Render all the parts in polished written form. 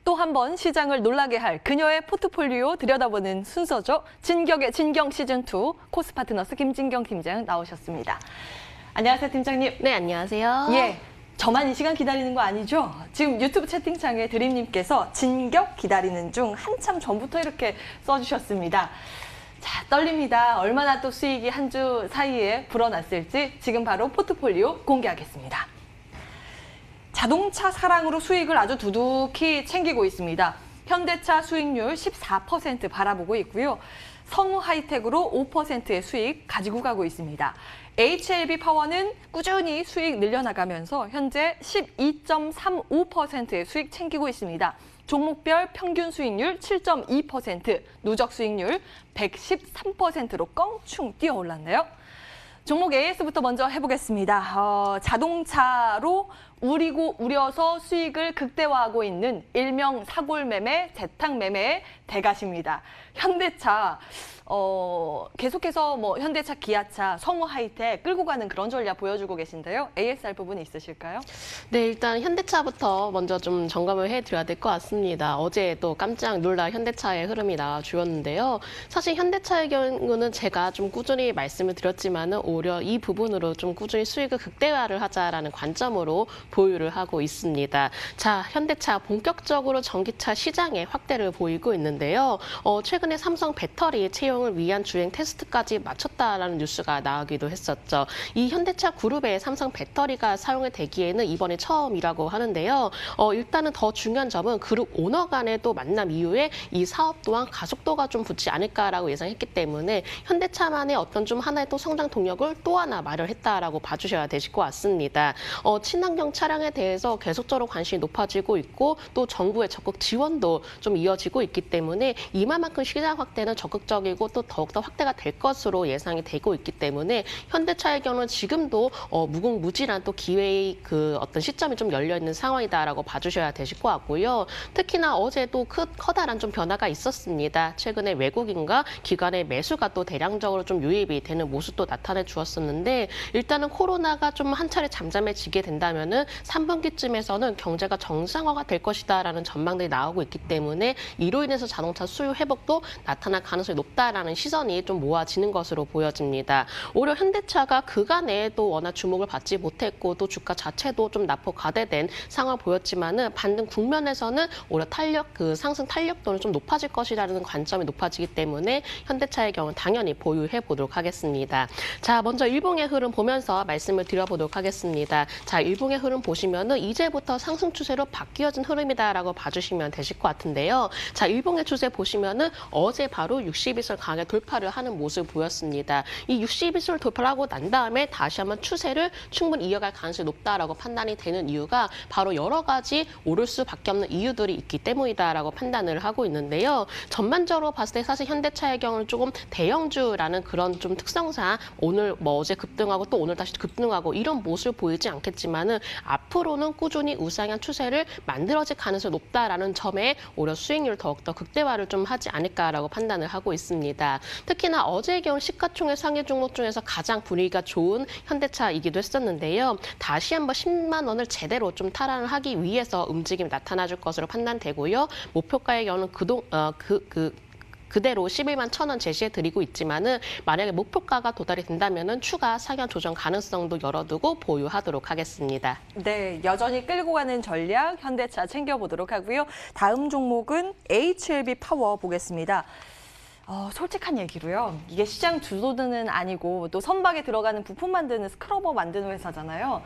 또 한 번 시장을 놀라게 할 그녀의 포트폴리오 들여다보는 순서죠. 진격의 진경 시즌2 코스파트너스 김진경 팀장 나오셨습니다. 안녕하세요, 팀장님. 네, 안녕하세요. 예, 저만 이 시간 기다리는 거 아니죠? 지금 유튜브 채팅창에 드림님께서 진격 기다리는 중 한참 전부터 이렇게 써주셨습니다. 자, 떨립니다. 얼마나 또 수익이 한 주 사이에 불어났을지 지금 바로 포트폴리오 공개하겠습니다. 자동차 사랑으로 수익을 아주 두둑히 챙기고 있습니다. 현대차 수익률 14% 바라보고 있고요. 성우 하이텍으로 5%의 수익 가지고 가고 있습니다. HLB 파워는 꾸준히 수익 늘려나가면서 현재 12.35%의 수익 챙기고 있습니다. 종목별 평균 수익률 7.2%, 누적 수익률 113%로 껑충 뛰어올랐네요. 종목 AS부터 먼저 해보겠습니다. 자동차로 우리고 우려서 수익을 극대화하고 있는 일명 사골매매, 재탕매매의 대가십니다. 현대차, 계속해서 현대차, 기아차, 성우 하이텍 끌고 가는 그런 전략 보여주고 계신데요. ASR 부분이 있으실까요? 네, 일단 현대차부터 먼저 좀 점검을 해드려야 될 것 같습니다. 어제 또 깜짝 놀라 현대차의 흐름이 나와주었는데요. 사실 현대차의 경우는 제가 좀 꾸준히 말씀을 드렸지만은 오히려 이 부분으로 좀 꾸준히 수익을 극대화를 하자라는 관점으로 보유를 하고 있습니다. 자, 현대차 본격적으로 전기차 시장에 확대를 보이고 있는데요. 최근에 삼성 배터리 채용을 위한 주행 테스트까지 마쳤다라는 뉴스가 나오기도 했었죠. 이 현대차 그룹에 삼성 배터리가 사용이 되기에는 이번에 처음이라고 하는데요. 일단은 더 중요한 점은 그룹 오너 간의 또 만남 이후에 이 사업 또한 가속도가 좀 붙지 않을까라고 예상했기 때문에 현대차만의 어떤 좀 하나의 또 성장 동력을 또 하나 마련했다라고 봐주셔야 되실 것 같습니다. 친환경 차량에 대해서 계속적으로 관심이 높아지고 있고 또 정부의 적극 지원도 좀 이어지고 있기 때문에 이만큼 시장 확대는 적극적이고 또 더욱더 확대가 될 것으로 예상이 되고 있기 때문에 현대차의 경우는 지금도 무궁무진한 또 기회의 어떤 시점이 좀 열려 있는 상황이다라고 봐주셔야 되실 것 같고요. 특히나 어제도 커다란 좀 변화가 있었습니다. 최근에 외국인과 기관의 매수가 또 대량적으로 좀 유입이 되는 모습도 나타내 주었었는데 일단은 코로나가 좀 한 차례 잠잠해지게 된다면은 3분기쯤에서는 경제가 정상화가 될 것이다라는 전망들이 나오고 있기 때문에 이로 인해서 자동차 수요 회복도 나타날 가능성이 높다라는 시선이 좀 모아지는 것으로 보여집니다. 오히려 현대차가 그간에 또 워낙 주목을 받지 못했고 또 주가 자체도 좀 낙폭 과대된 상황을 보였지만은 반등 국면에서는 오히려 상승 탄력도는 좀 높아질 것이라는 관점이 높아지기 때문에 현대차의 경우는 당연히 보유해 보도록 하겠습니다. 자, 먼저 일봉의 흐름 보면서 말씀을 드려보도록 하겠습니다. 자, 일봉의 흐름 보시면은 이제부터 상승 추세로 바뀌어진 흐름이다라고 봐주시면 되실 것 같은데요. 자, 일봉의 추세 보시면은 어제 바로 60일선 강하게 돌파를 하는 모습을 보였습니다. 이 60일선을 돌파를 하고 난 다음에 다시 한번 추세를 충분히 이어갈 가능성이 높다라고 판단이 되는 이유가 바로 여러 가지 오를 수밖에 없는 이유들이 있기 때문이다라고 판단을 하고 있는데요. 전반적으로 봤을 때 사실 현대차의 경우는 조금 대형주라는 그런 좀 특성상 오늘 어제 급등하고 또 오늘 다시 급등하고 이런 모습을 보이지 않겠지만은 앞으로는 꾸준히 우상향 추세를 만들어질 가능성이 높다라는 점에 오히려 수익률 더욱더 극대화를 좀 하지 않을까라고 판단을 하고 있습니다. 특히나 어제의 경우 시가총액 상위 종목 중에서 가장 분위기가 좋은 현대차이기도 했었는데요. 다시 한번 10만 원을 제대로 좀 탈환을 하기 위해서 움직임이 나타나줄 것으로 판단되고요. 목표가의 경우는 그대로 11만 1,000원 제시해드리고 있지만은 만약에 목표가가 도달이 된다면은 추가 상향 조정 가능성도 열어두고 보유하도록 하겠습니다. 네, 여전히 끌고 가는 전략 현대차 챙겨보도록 하고요. 다음 종목은 HLB 파워 보겠습니다. 솔직한 얘기로요. 이게 시장 주도주는 아니고 또 선박에 들어가는 부품 만드는 스크러버 만드는 회사잖아요.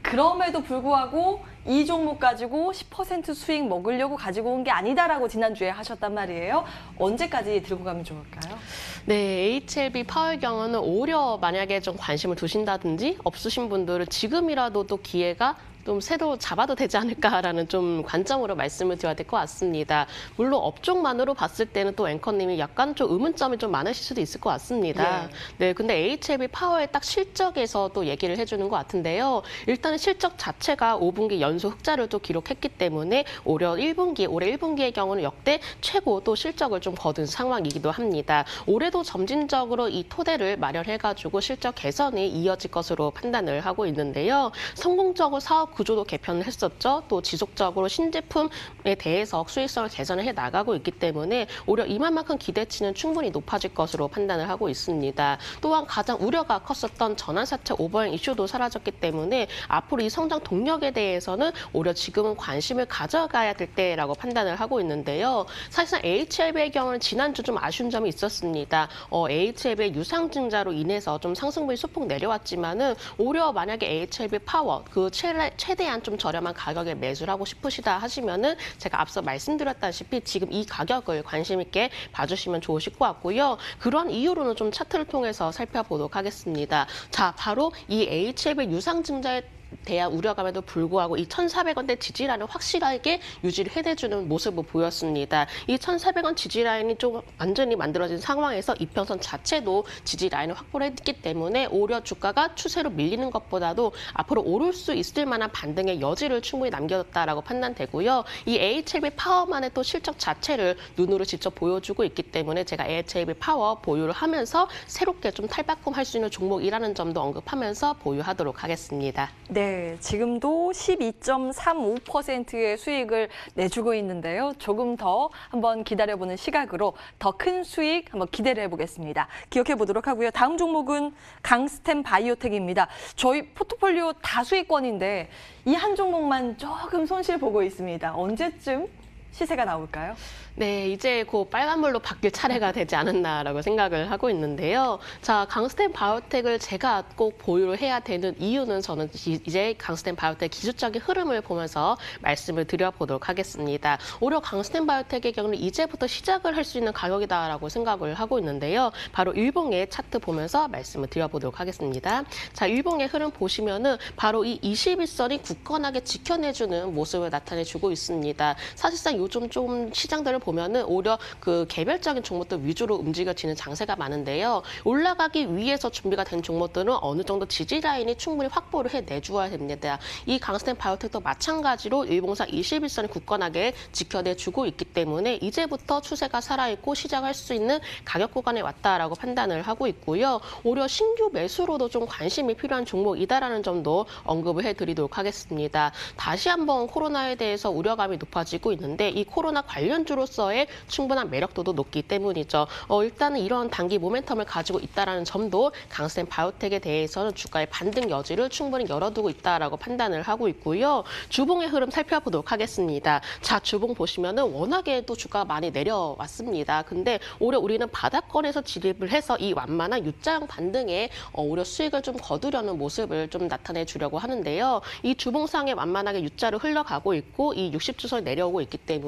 그럼에도 불구하고 이 종목 가지고 10% 수익 먹으려고 가지고 온 게 아니다라고 지난주에 하셨단 말이에요. 언제까지 들고 가면 좋을까요? 네, HLB 파워의 경우는 오히려 만약에 좀 관심을 두신다든지 없으신 분들은 지금이라도 또 기회가 좀 새로 잡아도 되지 않을까라는 좀 관점으로 말씀을 드려야 될 것 같습니다. 물론 업종만으로 봤을 때는 또 앵커님이 약간 좀 의문점이 좀 많으실 수도 있을 것 같습니다. 예. 네, 근데 HLB 파워의 딱 실적에서 또 얘기를 해주는 것 같은데요. 일단은 실적 자체가 5분기 연속 흑자를 또 기록했기 때문에 올해 1분기의 경우는 역대 최고 또 실적을 좀 거둔 상황이기도 합니다. 올해도 점진적으로 이 토대를 마련해가지고 실적 개선이 이어질 것으로 판단을 하고 있는데요. 성공적으로 사업 구조도 개편을 했었죠. 또 지속적으로 신제품에 대해서 수익성을 개선을 해 나가고 있기 때문에 오히려 이만큼 기대치는 충분히 높아질 것으로 판단을 하고 있습니다. 또한 가장 우려가 컸었던 전환사채 오버행 이슈도 사라졌기 때문에 앞으로 이 성장 동력에 대해서는 오히려 지금은 관심을 가져가야 될 때라고 판단을 하고 있는데요. 사실상 HLB의 경우는 지난주 좀 아쉬운 점이 있었습니다. HLB의 유상증자로 인해서 좀 상승분이 소폭 내려왔지만은 오히려 만약에 HLB 파워 그 최대한 좀 저렴한 가격에 매수를 하고 싶으시다 하시면은 제가 앞서 말씀드렸다시피 지금 이 가격을 관심 있게 봐주시면 좋으실 것 같고요. 그런 이유로는 좀 차트를 통해서 살펴보도록 하겠습니다. 자, 바로 이 HLB 유상증자에 대한 우려감에도 불구하고 이 1,400원대 지지라인을 확실하게 유지를 해내주는 모습을 보였습니다. 이 1,400원 지지라인이 좀 완전히 만들어진 상황에서 이평선 자체도 지지라인을 확보를 했기 때문에 오히려 주가가 추세로 밀리는 것보다도 앞으로 오를 수 있을 만한 반등의 여지를 충분히 남겨뒀다라고 판단되고요. 이 HLB 파워만의 또 실적 자체를 눈으로 직접 보여주고 있기 때문에 제가 HLB 파워 보유를 하면서 새롭게 좀 탈바꿈할 수 있는 종목이라는 점도 언급하면서 보유하도록 하겠습니다. 네, 지금도 12.35%의 수익을 내주고 있는데요. 조금 더 한번 기다려보는 시각으로 더 큰 수익 한번 기대를 해보겠습니다. 기억해 보도록 하고요. 다음 종목은 강스템 바이오텍입니다. 저희 포트폴리오 다수익권인데 이 한 종목만 조금 손실 보고 있습니다. 언제쯤 시세가 나올까요? 네, 이제 곧 빨간불로 바뀔 차례가 되지 않았나라고 생각을 하고 있는데요. 자, 강스템 바이오텍을 제가 꼭 보유를 해야 되는 이유는 저는 이제 강스템 바이오텍 기술적인 흐름을 보면서 말씀을 드려보도록 하겠습니다. 오히려 강스템 바이오텍의 경우는 이제부터 시작을 할 수 있는 가격이다라고 생각을 하고 있는데요. 바로 일봉의 차트 보면서 말씀을 드려보도록 하겠습니다. 자, 일봉의 흐름 보시면은 바로 이 21선이 굳건하게 지켜내주는 모습을 나타내주고 있습니다. 사실상 요즘 좀 시장들을 보면은 오히려 그 개별적인 종목들 위주로 움직여지는 장세가 많은데요. 올라가기 위해서 준비가 된 종목들은 어느 정도 지지 라인이 충분히 확보를 해내주어야 됩니다. 이 강스템 바이오텍도 마찬가지로 일봉상 21선이 굳건하게 지켜내주고 있기 때문에 이제부터 추세가 살아있고 시작할 수 있는 가격 구간에 왔다라고 판단을 하고 있고요. 오히려 신규 매수로도 좀 관심이 필요한 종목이다라는 점도 언급을 해드리도록 하겠습니다. 다시 한번 코로나에 대해서 우려감이 높아지고 있는데 이 코로나 관련주로서의 충분한 매력도도 높기 때문이죠. 일단은 이런 단기 모멘텀을 가지고 있다는 점도 강스템 바이오텍에 대해서는 주가의 반등 여지를 충분히 열어두고 있다라고 판단을 하고 있고요. 주봉의 흐름 살펴보도록 하겠습니다. 자, 주봉 보시면은 워낙에 또 주가가 많이 내려왔습니다. 근데 오히려 우리는 바닥권에서 진입을 해서 이 완만한 U자형 반등에 오히려 수익을 좀 거두려는 모습을 좀 나타내 주려고 하는데요. 이 주봉상에 완만하게 U자를 흘러가고 있고 이 60주선이 내려오고 있기 때문에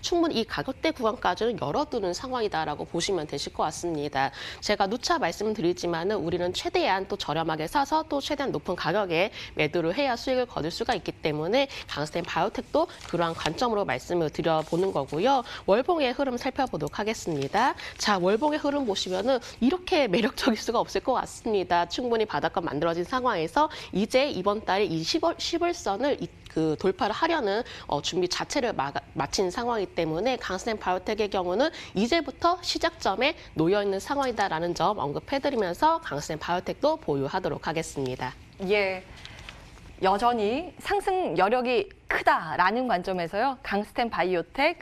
충분히 이 가격대 구간까지는 열어두는 상황이다라고 보시면 되실 것 같습니다. 제가 누차 말씀을 드리지만은 우리는 최대한 또 저렴하게 사서 또 최대한 높은 가격에 매도를 해야 수익을 거둘 수가 있기 때문에 강스템 바이오텍도 그러한 관점으로 말씀을 드려보는 거고요. 월봉의 흐름 살펴보도록 하겠습니다. 자, 월봉의 흐름 보시면은 이렇게 매력적일 수가 없을 것 같습니다. 충분히 바닥권 만들어진 상황에서 이제 이번 달에 이 10월선을 그 돌파를 하려는 준비 자체를 마친 상황이기 때문에 강스템 바이오텍의 경우는 이제부터 시작점에 놓여있는 상황이다라는 점 언급해드리면서 강스템 바이오텍도 보유하도록 하겠습니다. 예, 여전히 상승 여력이 크다라는 관점에서요. 강스템 바이오텍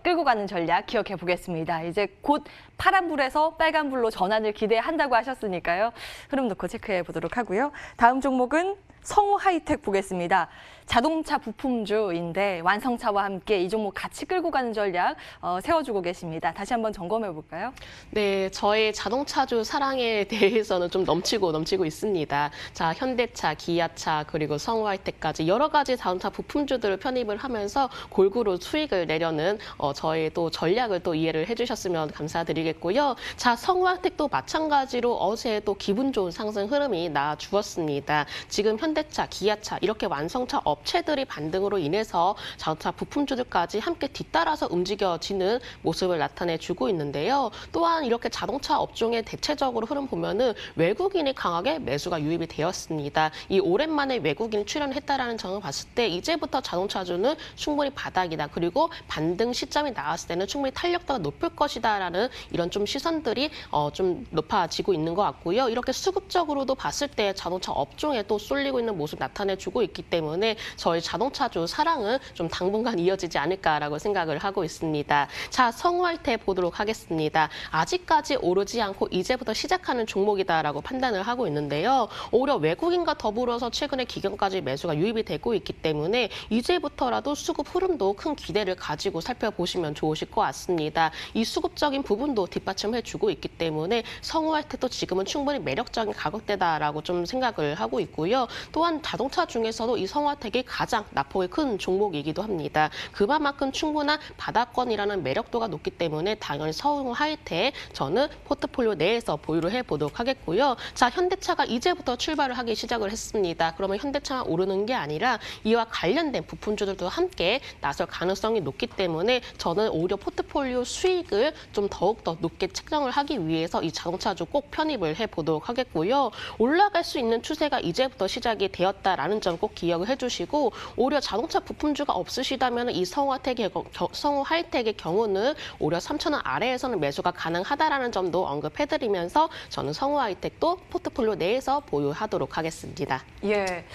끌고 가는 전략 기억해 보겠습니다. 이제 곧 파란불에서 빨간불로 전환을 기대한다고 하셨으니까요. 흐름 놓고 체크해 보도록 하고요. 다음 종목은 성우 하이텍 보겠습니다. 자동차 부품주인데 완성차와 함께 이 종목 같이 끌고 가는 전략 세워주고 계십니다. 다시 한번 점검해 볼까요? 네, 저의 자동차주 사랑에 대해서는 좀 넘치고 있습니다. 자, 현대차, 기아차, 그리고 성우 하이텍까지 여러 가지 자동차 부품주들을 편입을 하면서 골고루 수익을 내려는 저의 또 전략을 또 이해를 해주셨으면 감사드리겠고요. 자, 성우 하이텍도 마찬가지로 어제 또 기분 좋은 상승 흐름이 나주었습니다. 지금 현대차, 기아차 이렇게 완성차 업체들이 반등으로 인해서 자동차 부품주들까지 함께 뒤따라서 움직여지는 모습을 나타내주고 있는데요. 또한 이렇게 자동차 업종의 대체적으로 흐름 보면은 외국인이 강하게 매수가 유입이 되었습니다. 이 오랜만에 외국인이 출연했다라는 점을 봤을 때 이제부터 자동차주는 충분히 바닥이다. 그리고 반등 시점이 나왔을 때는 충분히 탄력도가 높을 것이다라는 이런 좀 시선들이 좀 높아지고 있는 것 같고요. 이렇게 수급적으로도 봤을 때 자동차 업종에 또 쏠리고 있는 모습 나타내주고 있기 때문에 저희 자동차주 사랑은 좀 당분간 이어지지 않을까라고 생각을 하고 있습니다. 자, 성우하이텍 보도록 하겠습니다. 아직까지 오르지 않고 이제부터 시작하는 종목이다라고 판단을 하고 있는데요. 오히려 외국인과 더불어서 최근에 기관까지 매수가 유입이 되고 있기 때문에 이제부터라도 수급 흐름도 큰 기대를 가지고 살펴보시면 좋으실 것 같습니다. 이 수급적인 부분도 뒷받침해주고 있기 때문에 성우하이텍도 지금은 충분히 매력적인 가격대다라고 좀 생각을 하고 있고요. 또한 자동차 중에서도 이 성우하이텍이 가장 낙폭이 큰 종목이기도 합니다. 그만큼 충분한 바닥권이라는 매력도가 높기 때문에 당연히 성우하이텍 저는 포트폴리오 내에서 보유를 해보도록 하겠고요. 자, 현대차가 이제부터 출발을 하기 시작을 했습니다. 그러면 현대차만 오르는 게 아니라 이와 관련된 부품주들도 함께 나설 가능성이 높기 때문에 저는 오히려 포트폴리오 수익을 좀 더욱더 높게 책정을 하기 위해서 이 자동차주 꼭 편입을 해보도록 하겠고요. 올라갈 수 있는 추세가 이제부터 시작이 되었다라는 점 꼭 기억을 해주시고 오히려 자동차 부품주가 없으시다면 이 성우하이텍의 경우는 오히려 3,000원 아래에서는 매수가 가능하다라는 점도 언급해드리면서 저는 성우하이텍도 포트폴리오 내에서 보유하도록 하겠습니다. 예.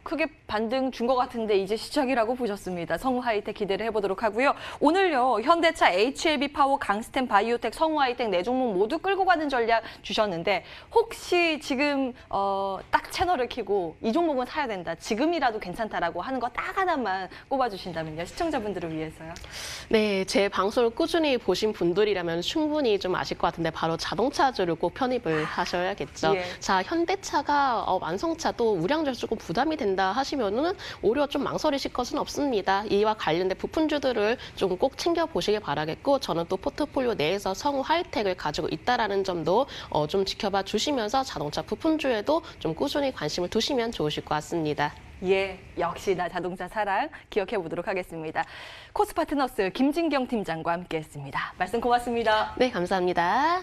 크게 반등 준 것 같은데 이제 시작이라고 보셨습니다. 성우하이텍 기대를 해보도록 하고요. 오늘요. 현대차, HLB파워, 강스텐, 바이오텍, 성우하이텍 네 종목 모두 끌고 가는 전략 주셨는데 혹시 지금 딱 채널을 켜고 이 종목은 사야 된다. 지금이라도 괜찮다라고 하는 거 딱 하나만 꼽아주신다면요. 시청자분들을 위해서요. 네, 제 방송을 꾸준히 보신 분들이라면 충분히 좀 아실 것 같은데 바로 자동차주를 꼭 편입을 하셔야겠죠. 예. 자, 현대차가 완성차 또 우량주 조금 부담이 된다 하시면은 오히려 좀 망설이실 것은 없습니다. 이와 관련된 부품주들을 좀 꼭 챙겨보시길 바라겠고 저는 또 포트폴리오 내에서 성우하이텍을 가지고 있다라는 점도 좀 지켜봐 주시면서 자동차 부품주에도 좀 꾸준히 관심을 두시면 좋으실 것 같습니다. 예, 역시나 자동차 사랑 기억해 보도록 하겠습니다. 코스파트너스 김진경 팀장과 함께했습니다. 말씀 고맙습니다. 네, 감사합니다.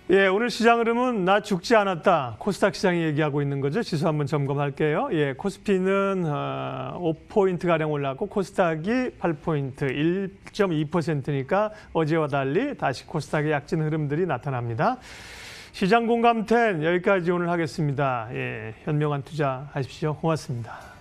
예, 오늘 시장 흐름은 나 죽지 않았다. 코스닥 시장이 얘기하고 있는 거죠. 지수 한번 점검할게요. 예, 코스피는 5포인트가량 올랐고 코스닥이 8포인트, 1.2%니까 어제와 달리 다시 코스닥의 약진 흐름들이 나타납니다. 시장 공감 10 여기까지 오늘 하겠습니다. 예, 현명한 투자 하십시오. 고맙습니다.